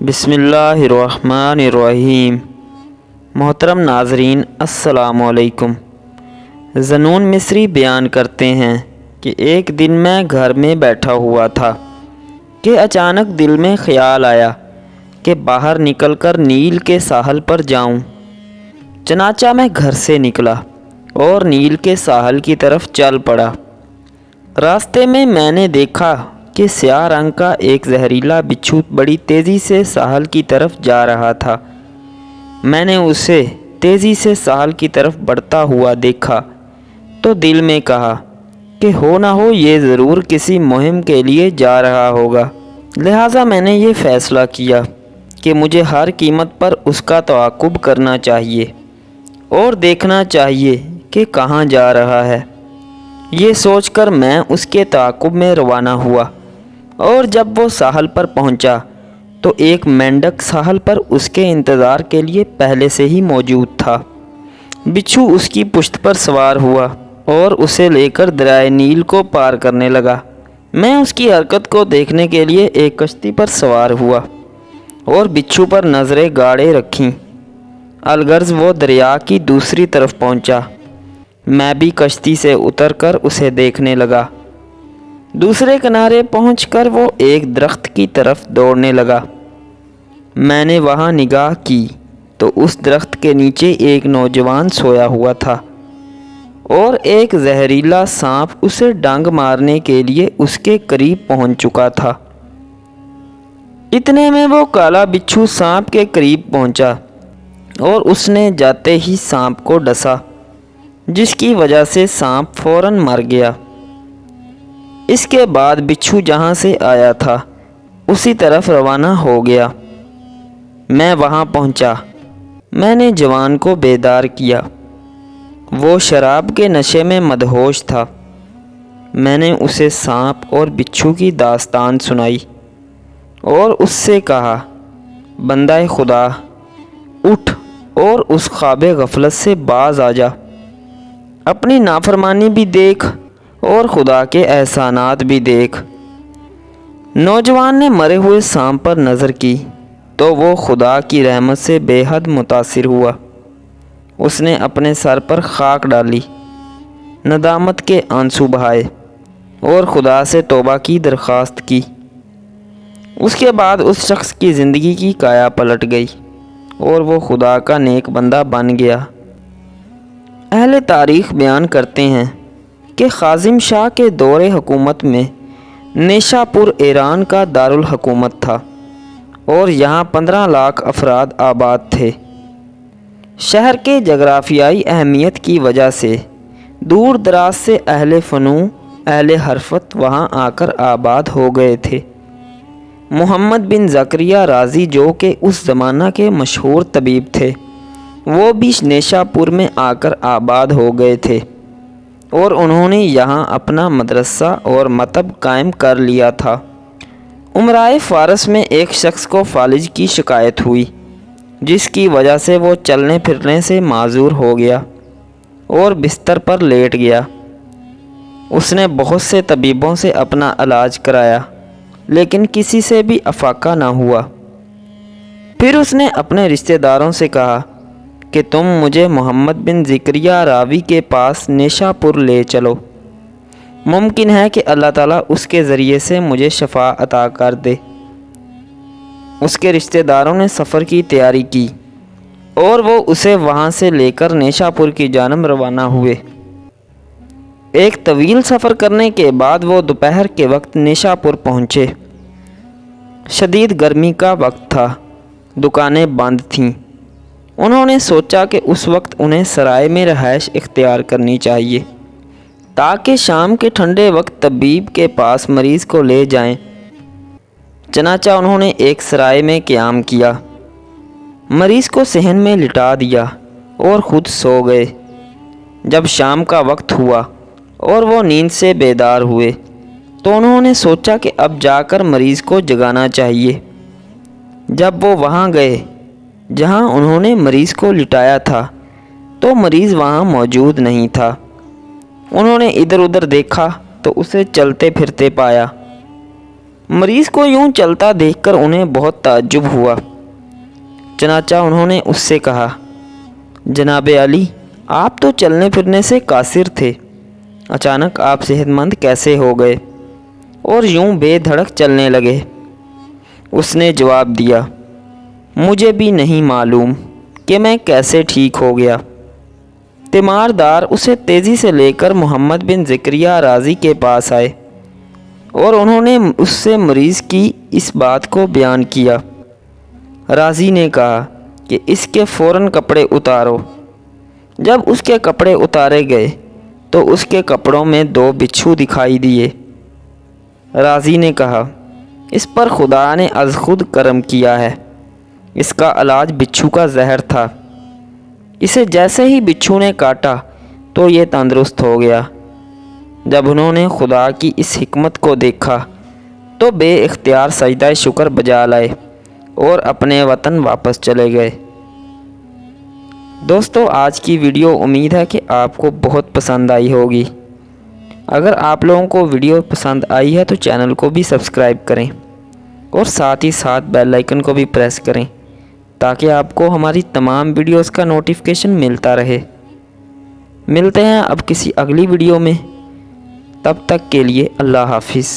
بسم اللہ الرحمن الرحیم۔ محترم ناظرین السلام علیکم۔ ذنون مصری بیان کرتے ہیں کہ ایک دن میں گھر میں بیٹھا ہوا تھا کہ اچانک دل میں خیال آیا کہ باہر نکل کر نیل کے ساحل پر جاؤں۔ چنانچہ میں گھر سے نکلا اور نیل کے ساحل کی طرف چل پڑا۔ راستے میں نے دیکھا کہ سیاہ رنگ کا ایک زہریلا بچھو بڑی تیزی سے ساحل کی طرف جا رہا تھا۔ میں نے اسے تیزی سے ساحل کی طرف بڑھتا ہوا دیکھا تو دل میں کہا کہ ہو نہ ہو یہ ضرور کسی مہم کے لیے جا رہا ہوگا۔ لہٰذا میں نے یہ فیصلہ کیا کہ مجھے ہر قیمت پر اس کا تعاقب کرنا چاہیے اور دیکھنا چاہیے کہ کہاں جا رہا ہے۔ یہ سوچ کر میں اس کے تعاقب میں روانہ ہوا، اور جب وہ ساحل پر پہنچا تو ایک مینڈک ساحل پر اس کے انتظار کے لیے پہلے سے ہی موجود تھا۔ بچھو اس کی پشت پر سوار ہوا اور اسے لے کر دریائے نیل کو پار کرنے لگا۔ میں اس کی حرکت کو دیکھنے کے لیے ایک کشتی پر سوار ہوا اور بچھو پر نظریں گاڑے رکھیں۔ الغرض وہ دریا کی دوسری طرف پہنچا۔ میں بھی کشتی سے اتر کر اسے دیکھنے لگا۔ دوسرے کنارے پہنچ کر وہ ایک درخت کی طرف دوڑنے لگا۔ میں نے وہاں نگاہ کی تو اس درخت کے نیچے ایک نوجوان سویا ہوا تھا اور ایک زہریلا سانپ اسے ڈنگ مارنے کے لیے اس کے قریب پہنچ چکا تھا۔ اتنے میں وہ کالا بچھو سانپ کے قریب پہنچا اور اس نے جاتے ہی سانپ کو ڈسا، جس کی وجہ سے سانپ فوراً مر گیا۔ اس کے بعد بچھو جہاں سے آیا تھا اسی طرف روانہ ہو گیا۔ میں وہاں پہنچا۔ میں نے جوان کو بیدار کیا۔ وہ شراب کے نشے میں مدہوش تھا۔ میں نے اسے سانپ اور بچھو کی داستان سنائی اور اس سے کہا، بندہ خدا، اٹھ اور اس خواب غفلت سے باز آ جا، اپنی نافرمانی بھی دیکھ اور خدا کے احسانات بھی دیکھ۔ نوجوان نے مرے ہوئے سانپ پر نظر کی تو وہ خدا کی رحمت سے بے حد متاثر ہوا۔ اس نے اپنے سر پر خاک ڈالی، ندامت کے آنسو بہائے اور خدا سے توبہ کی درخواست کی۔ اس کے بعد اس شخص کی زندگی کی کایا پلٹ گئی اور وہ خدا کا نیک بندہ بن گیا۔ اہل تاریخ بیان کرتے ہیں کہ خازم شاہ کے دور حکومت میں نیشا پور ایران کا دارالحکومت تھا اور یہاں 15 لاکھ افراد آباد تھے۔ شہر کے جغرافیائی اہمیت کی وجہ سے دور دراز سے اہل فنون، اہل حرفت وہاں آ کر آباد ہو گئے تھے۔ محمد بن زکریہ رازی جو کہ اس زمانہ کے مشہور طبیب تھے، وہ بھی نیشا پور میں آ کر آباد ہو گئے تھے اور انہوں نے یہاں اپنا مدرسہ اور مکتب قائم کر لیا تھا۔ امرائے فارس میں ایک شخص کو فالج کی شکایت ہوئی، جس کی وجہ سے وہ چلنے پھرنے سے معذور ہو گیا اور بستر پر لیٹ گیا۔ اس نے بہت سے طبیبوں سے اپنا علاج کرایا لیکن کسی سے بھی افاقہ نہ ہوا۔ پھر اس نے اپنے رشتہ داروں سے کہا کہ تم مجھے محمد بن زکریہ راوی کے پاس نیشا پور لے چلو، ممکن ہے کہ اللہ تعالیٰ اس کے ذریعے سے مجھے شفا عطا کر دے۔ اس کے رشتہ داروں نے سفر کی تیاری کی اور وہ اسے وہاں سے لے کر نیشا پور کی جانب روانہ ہوئے۔ ایک طویل سفر کرنے کے بعد وہ دوپہر کے وقت نیشا پور پہنچے۔ شدید گرمی کا وقت تھا، دکانیں بند تھیں۔ انہوں نے سوچا کہ اس وقت انہیں سرائے میں رہائش اختیار کرنی چاہیے تاکہ شام کے ٹھنڈے وقت طبیب کے پاس مریض کو لے جائیں۔ چنانچہ انہوں نے ایک سرائے میں قیام کیا، مریض کو صحن میں لٹا دیا اور خود سو گئے۔ جب شام کا وقت ہوا اور وہ نیند سے بیدار ہوئے تو انہوں نے سوچا کہ اب جا کر مریض کو جگانا چاہیے۔ جب وہ وہاں گئے جہاں انہوں نے مریض کو لٹایا تھا تو مریض وہاں موجود نہیں تھا۔ انہوں نے ادھر ادھر دیکھا تو اسے چلتے پھرتے پایا۔ مریض کو یوں چلتا دیکھ کر انہیں بہت تعجب ہوا۔ چنانچہ انہوں نے اس سے کہا، جناب علی، آپ تو چلنے پھرنے سے قاصر تھے، اچانک آپ صحت مند کیسے ہو گئے اور یوں بے دھڑک چلنے لگے؟ اس نے جواب دیا، مجھے بھی نہیں معلوم کہ میں کیسے ٹھیک ہو گیا۔ تیماردار اسے تیزی سے لے کر محمد بن زکریہ رازی کے پاس آئے اور انہوں نے اس سے مریض کی اس بات کو بیان کیا۔ رازی نے کہا کہ اس کے فوراً کپڑے اتارو۔ جب اس کے کپڑے اتارے گئے تو اس کے کپڑوں میں 2 بچھو دکھائی دیے۔ رازی نے کہا، اس پر خدا نے از خود کرم کیا ہے، اس کا علاج بچھو کا زہر تھا، اسے جیسے ہی بچھو نے کاٹا تو یہ تندرست ہو گیا۔ جب انہوں نے خدا کی اس حکمت کو دیکھا تو بے اختیار سجدہ شکر بجا لائے اور اپنے وطن واپس چلے گئے۔ دوستو، آج کی ویڈیو امید ہے کہ آپ کو بہت پسند آئی ہوگی۔ اگر آپ لوگوں کو ویڈیو پسند آئی ہے تو چینل کو بھی سبسکرائب کریں اور ساتھ ہی ساتھ بیل آئیکن کو بھی پریس کریں تاکہ آپ کو ہماری تمام ویڈیوز کا نوٹیفیکیشن ملتا رہے۔ ملتے ہیں اب کسی اگلی ویڈیو میں، تب تک کے لیے اللہ حافظ۔